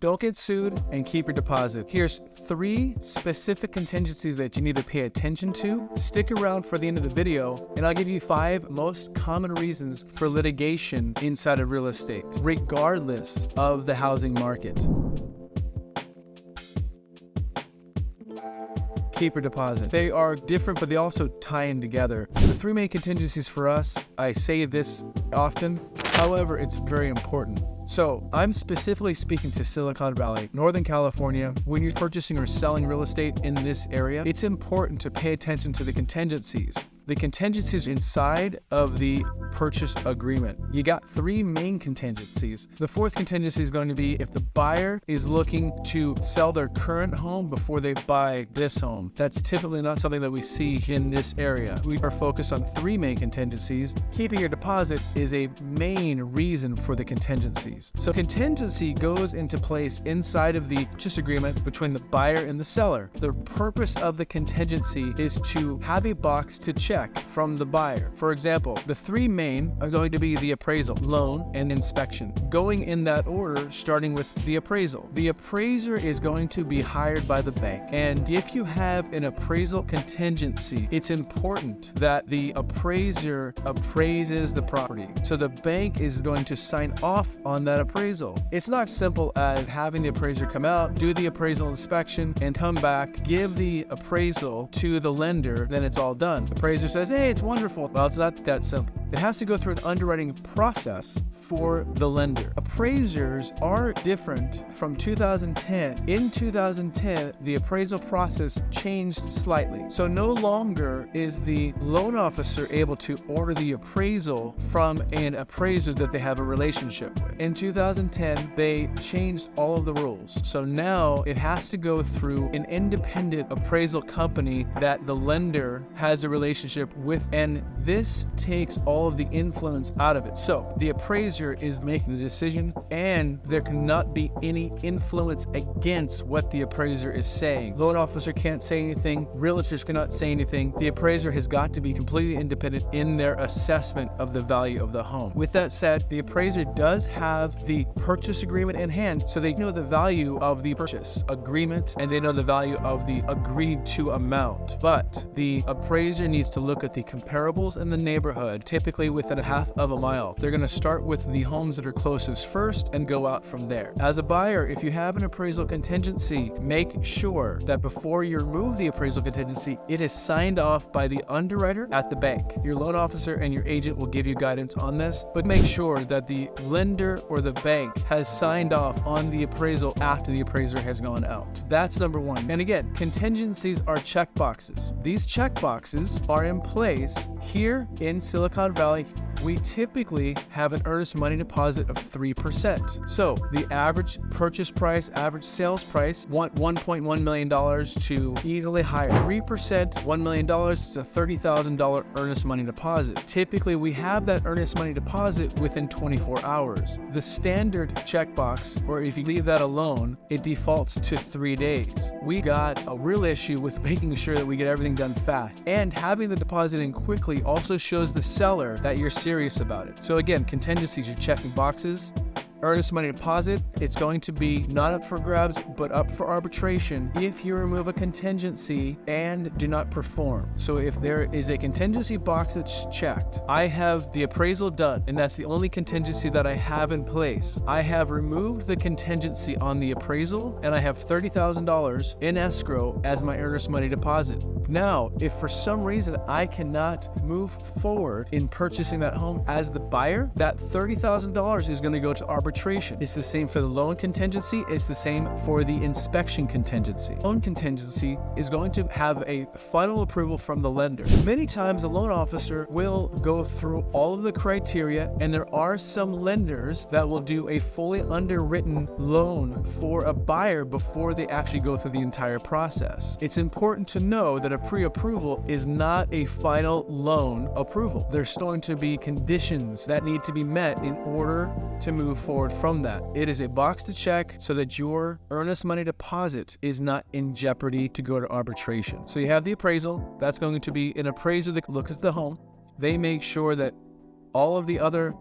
Don't get sued and keep your deposit. Here's 3 specific contingencies that you need to pay attention to. Stick around for the end of the video, and I'll give you 5 most common reasons for litigation inside of real estate, regardless of the housing market. Keep your deposit. They are different, but they also tie in together. The 3 main contingencies for us, I say this often, however, it's very important. So I'm specifically speaking to Silicon Valley, Northern California. When you're purchasing or selling real estate in this area, it's important to pay attention to the contingencies. The contingencies inside of the purchase agreement. You got 3 main contingencies. The 4th contingency is going to be if the buyer is looking to sell their current home before they buy this home. That's typically not something that we see in this area. We are focused on 3 main contingencies. Keeping your deposit is a main reason for the contingencies. So contingency goes into place inside of the purchase agreement between the buyer and the seller. The purpose of the contingency is to have a box to check from the buyer. For example, the 3 main are going to be the appraisal, loan, and inspection. Going in that order, starting with the appraisal. The appraiser is going to be hired by the bank. And if you have an appraisal contingency, it's important that the appraiser appraises the property. So the bank is going to sign off on that appraisal. It's not simple as having the appraiser come out, do the appraisal inspection, and come back, give the appraisal to the lender, then it's all done. The appraiser says, hey, it's wonderful. Well, it's not that simple. It has to go through an underwriting process for the lender. Appraisers are different from 2010. In 2010, the appraisal process changed slightly. So no longer is the loan officer able to order the appraisal from an appraiser that they have a relationship with. In 2010, they changed all of the rules. So now it has to go through an independent appraisal company that the lender has a relationship with, and this takes all of the influence out of it. So the appraiser is making the decision, and there cannot be any influence against what the appraiser is saying. Loan officer can't say anything, realtors cannot say anything. The appraiser has got to be completely independent in their assessment of the value of the home. With that said, the appraiser does have the purchase agreement in hand, so they know the value of the purchase agreement and they know the value of the agreed to amount. But the appraiser needs to look at the comparables in the neighborhood, typically within a half of a mile. They're going to start with the homes that are closest first and go out from there. As a buyer, if you have an appraisal contingency, make sure that before you remove the appraisal contingency, it is signed off by the underwriter at the bank. Your loan officer and your agent will give you guidance on this, but make sure that the lender or the bank has signed off on the appraisal after the appraiser has gone out. That's number 1. And again, contingencies are check boxes. These check boxes are in place here in Silicon Valley. We typically have an earnest money deposit of 3%. So the average purchase price, average sales price, want $1.1 million to easily hire. 3%, $1 million is a $30,000 earnest money deposit. Typically, we have that earnest money deposit within 24 hours. The standard checkbox, or if you leave that alone, it defaults to 3 days. We got a real issue with making sure that we get everything done fast. And having the deposit in quickly also shows the seller that you're serious about it. So again, contingencies, you're checking boxes. Earnest money deposit, it's going to be not up for grabs, but up for arbitration if you remove a contingency and do not perform. So if there is a contingency box that's checked, I have the appraisal done, and that's the only contingency that I have in place. I have removed the contingency on the appraisal, and I have $30,000 in escrow as my earnest money deposit. Now, if for some reason I cannot move forward in purchasing that home as the buyer, that $30,000 is going to go to arbitration. It's the same for the loan contingency. It's the same for the inspection contingency. Loan contingency is going to have a final approval from the lender. Many times a loan officer will go through all of the criteria, and there are some lenders that will do a fully underwritten loan for a buyer before they actually go through the entire process. It's important to know that a pre-approval is not a final loan approval. There's going to be conditions that need to be met in order to move forward from that. It is a box to check so that your earnest money deposit is not in jeopardy to go to arbitration. So you have the appraisal. That's going to be an appraiser that looks at the home. They make sure that all of the other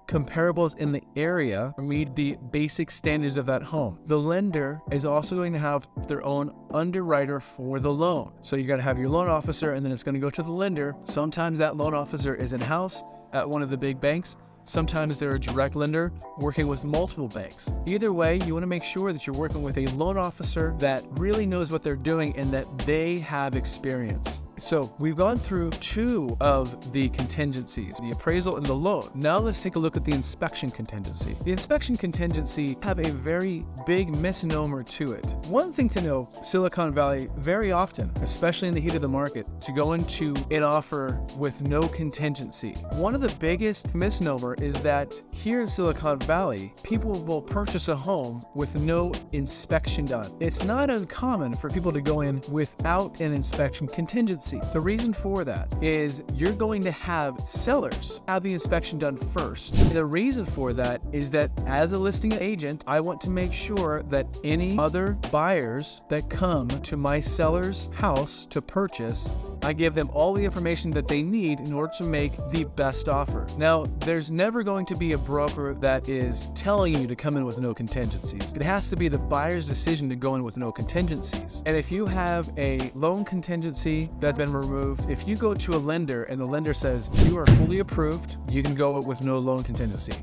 comparables in the area meet the basic standards of that home. The lender is also going to have their own underwriter for the loan. So you got to have your loan officer, and then it's going to go to the lender. Sometimes that loan officer is in-house at one of the big banks. Sometimes they're a direct lender working with multiple banks. Either way, you want to make sure that you're working with a loan officer that really knows what they're doing and that they have experience. So we've gone through two of the contingencies, the appraisal and the loan. Now let's take a look at the inspection contingency. The inspection contingency have a very big misnomer to it. One thing to know, Silicon Valley very often, especially in the heat of the market, to go into an offer with no contingency. One of the biggest misnomer is that here in Silicon Valley, people will purchase a home with no inspection done. It's not uncommon for people to go in without an inspection contingency. The reason for that is you're going to have sellers have the inspection done first. And the reason for that is that as a listing agent, I want to make sure that any other buyers that come to my seller's house to purchase, I give them all the information that they need in order to make the best offer. Now, there's never going to be a broker that is telling you to come in with no contingencies. It has to be the buyer's decision to go in with no contingencies. And if you have a loan contingency that's been removed, if you go to a lender and the lender says you are fully approved, you can go with no loan contingency.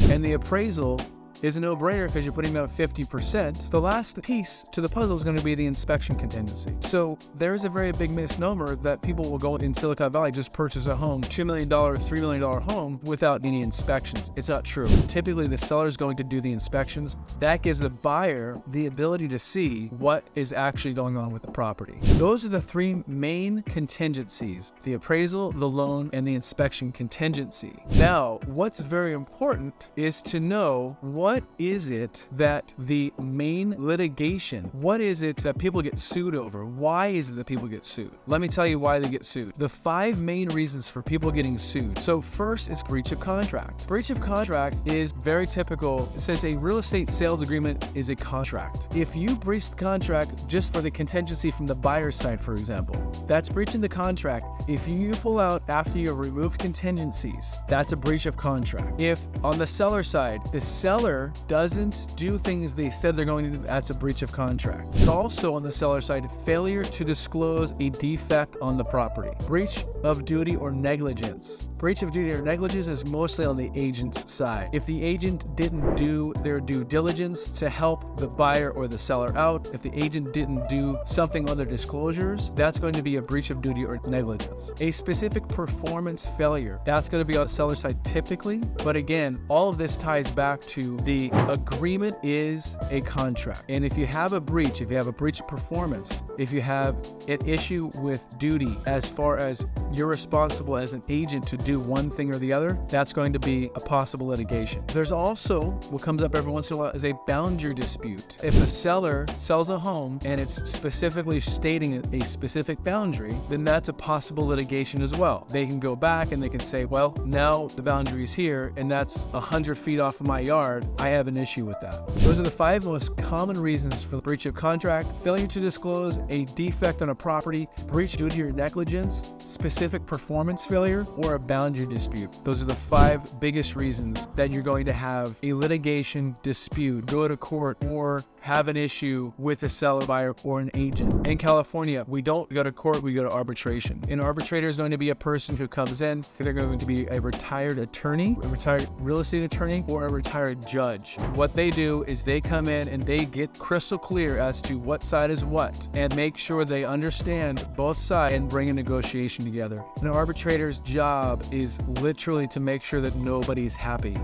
And the appraisal is a no-brainer because you're putting down 50%. The last piece to the puzzle is going to be the inspection contingency. So there's a very big misnomer that people will go in Silicon Valley, just purchase a home, $2 million, $3 million home without any inspections. It's not true. Typically, the seller is going to do the inspections. That gives the buyer the ability to see what is actually going on with the property. Those are the three main contingencies: the appraisal, the loan, and the inspection contingency. Now, what's very important is to know what is it that the main litigation, what is it that people get sued over? Why is it that people get sued? Let me tell you why they get sued. The 5 main reasons for people getting sued. So first is breach of contract. Breach of contract is very typical since a real estate sales agreement is a contract. If you breach the contract just for the contingency from the buyer's side, for example, that's breaching the contract. If you pull out after you remove contingencies, that's a breach of contract. If on the seller side, the seller doesn't do things they said they're going to do, that's a breach of contract. It's also on the seller side, failure to disclose a defect on the property. Breach of duty or negligence. Breach of duty or negligence is mostly on the agent's side. If the agent didn't do their due diligence to help the buyer or the seller out, if the agent didn't do something on their disclosures, that's going to be a breach of duty or negligence. A specific performance failure, that's going to be on the seller side typically, but again, all of this ties back to the agreement is a contract. And if you have a breach, if you have a breach of performance, if you have an issue with duty as far as you're responsible as an agent to do one thing or the other, that's going to be a possible litigation. There's also what comes up every once in a while is a boundary dispute. If the seller sells a home and it's specifically stating a specific boundary, then that's a possible litigation as well. They can go back and they can say, well, now the boundary is here and that's 100 feet off of my yard. I have an issue with that. Those are the 5 most common reasons for the breach of contract: failure to disclose a defect on a property, breach of duty or negligence, specific performance failure, or a boundary dispute. Those are the 5 biggest reasons that you're going to have a litigation dispute, go to court, or have an issue with a seller, buyer, or an agent. In California, we don't go to court, we go to arbitration. An arbitrator is going to be a person who comes in. They're going to be a retired attorney, a retired real estate attorney, or a retired judge. What they do is they come in and they get crystal clear as to what side is what and make sure they understand both sides and bring a negotiation together. An arbitrator's job is literally to make sure that nobody's happy.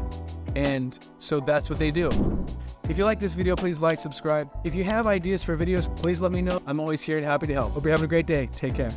And so that's what they do. If you like this video, please like, subscribe. If you have ideas for videos, please let me know. I'm always here and happy to help. Hope you're having a great day. Take care.